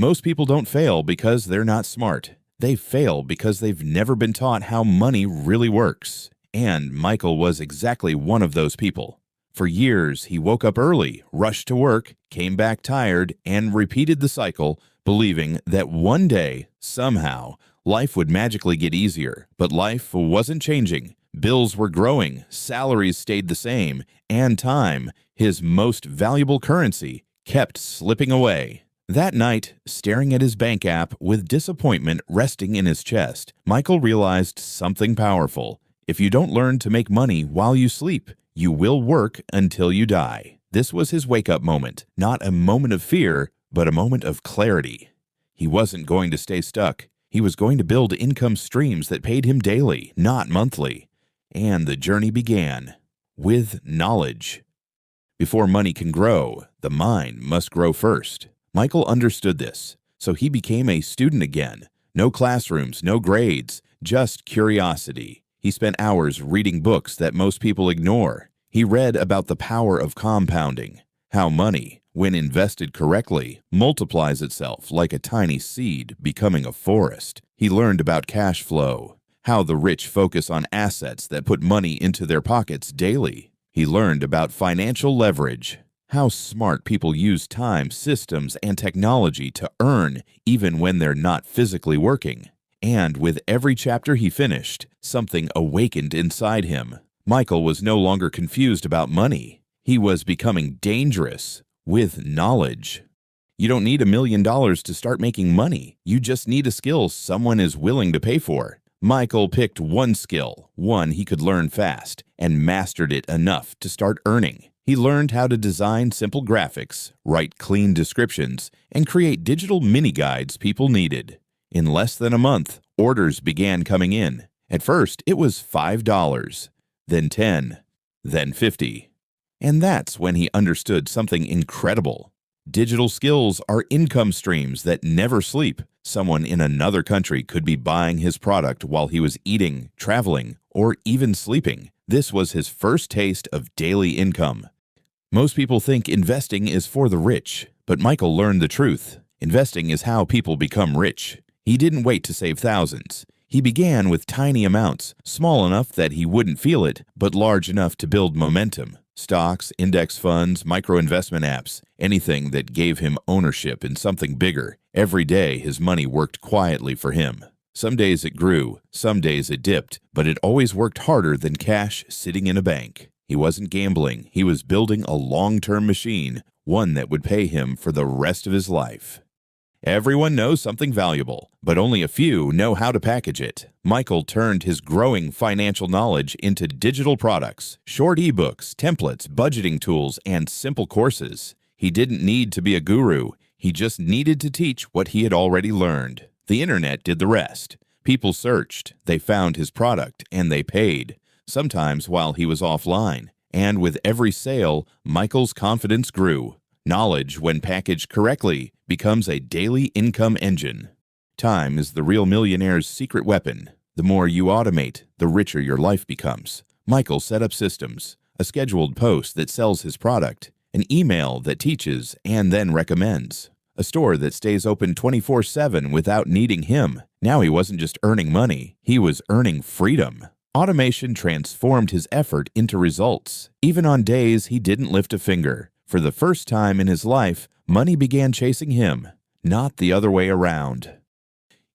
Most people don't fail because they're not smart. They fail because they've never been taught how money really works. And Michael was exactly one of those people. For years, he woke up early, rushed to work, came back tired, and repeated the cycle, believing that one day, somehow, life would magically get easier. But life wasn't changing. Bills were growing, salaries stayed the same, and time, his most valuable currency, kept slipping away. That night, staring at his bank app with disappointment resting in his chest, Michael realized something powerful. If you don't learn to make money while you sleep, you will work until you die. This was his wake-up moment, not a moment of fear, but a moment of clarity. He wasn't going to stay stuck. He was going to build income streams that paid him daily, not monthly. And the journey began with knowledge. Before money can grow, the mind must grow first. Michael understood this, so he became a student again. No classrooms, no grades, just curiosity. He spent hours reading books that most people ignore. He read about the power of compounding, how money, when invested correctly, multiplies itself like a tiny seed becoming a forest. He learned about cash flow, how the rich focus on assets that put money into their pockets daily. He learned about financial leverage, how smart people use time, systems, and technology to earn even when they're not physically working. And with every chapter he finished, something awakened inside him. Michael was no longer confused about money. He was becoming dangerous with knowledge. You don't need $1 million to start making money. You just need a skill someone is willing to pay for. Michael picked one skill, one he could learn fast, and mastered it enough to start earning. He learned how to design simple graphics, write clean descriptions, and create digital mini-guides people needed. In less than a month, orders began coming in. At first, it was $5, then $10, then $50. And that's when he understood something incredible. Digital skills are income streams that never sleep. Someone in another country could be buying his product while he was eating, traveling, or even sleeping. This was his first taste of daily income. Most people think investing is for the rich, but Michael learned the truth. Investing is how people become rich. He didn't wait to save thousands. He began with tiny amounts, small enough that he wouldn't feel it, but large enough to build momentum. Stocks, index funds, micro-investment apps, anything that gave him ownership in something bigger. Every day his money worked quietly for him. Some days it grew, some days it dipped, but it always worked harder than cash sitting in a bank. He wasn't gambling, he was building a long-term machine, one that would pay him for the rest of his life. Everyone knows something valuable, but only a few know how to package it. Michael turned his growing financial knowledge into digital products, short ebooks, templates, budgeting tools, and simple courses. He didn't need to be a guru. He just needed to teach what he had already learned. The internet did the rest. People searched, they found his product, and they paid, sometimes while he was offline. And with every sale, Michael's confidence grew. Knowledge, when packaged correctly, becomes a daily income engine. Time is the real millionaire's secret weapon. The more you automate, the richer your life becomes. Michael set up systems, a scheduled post that sells his product, an email that teaches and then recommends, a store that stays open 24/7 without needing him. Now he wasn't just earning money, he was earning freedom. Automation transformed his effort into results. Even on days he didn't lift a finger. For the first time in his life, money began chasing him, not the other way around.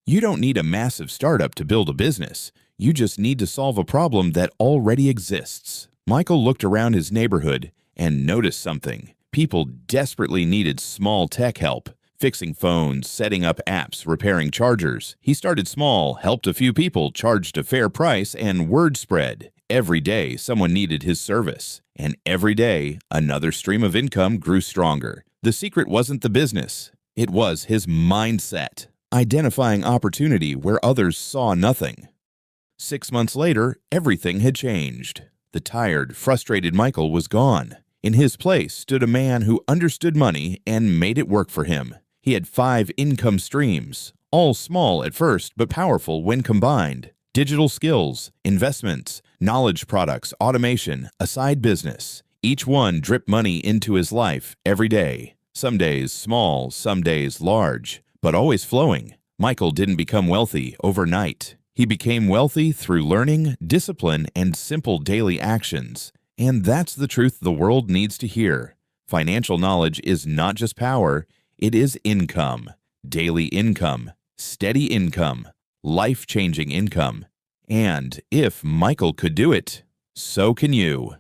You don't need a massive startup to build a business. You just need to solve a problem that already exists. Michael looked around his neighborhood and noticed something. People desperately needed small tech help, fixing phones, setting up apps, repairing chargers. He started small, helped a few people, charged a fair price, and word spread. Every day, someone needed his service. And every day, another stream of income grew stronger. The secret wasn't the business. It was his mindset, identifying opportunity where others saw nothing. 6 months later, everything had changed. The tired, frustrated Michael was gone. In his place stood a man who understood money and made it work for him. He had 5 income streams, all small at first but powerful when combined. Digital skills, investments, knowledge products, automation, a side business. Each one dripped money into his life every day. Some days small, some days large. but always flowing. Michael didn't become wealthy overnight. He became wealthy through learning, discipline, and simple daily actions. And that's the truth the world needs to hear. Financial knowledge is not just power, it is income. Daily income, steady income, life-changing income. And if Michael could do it, so can you.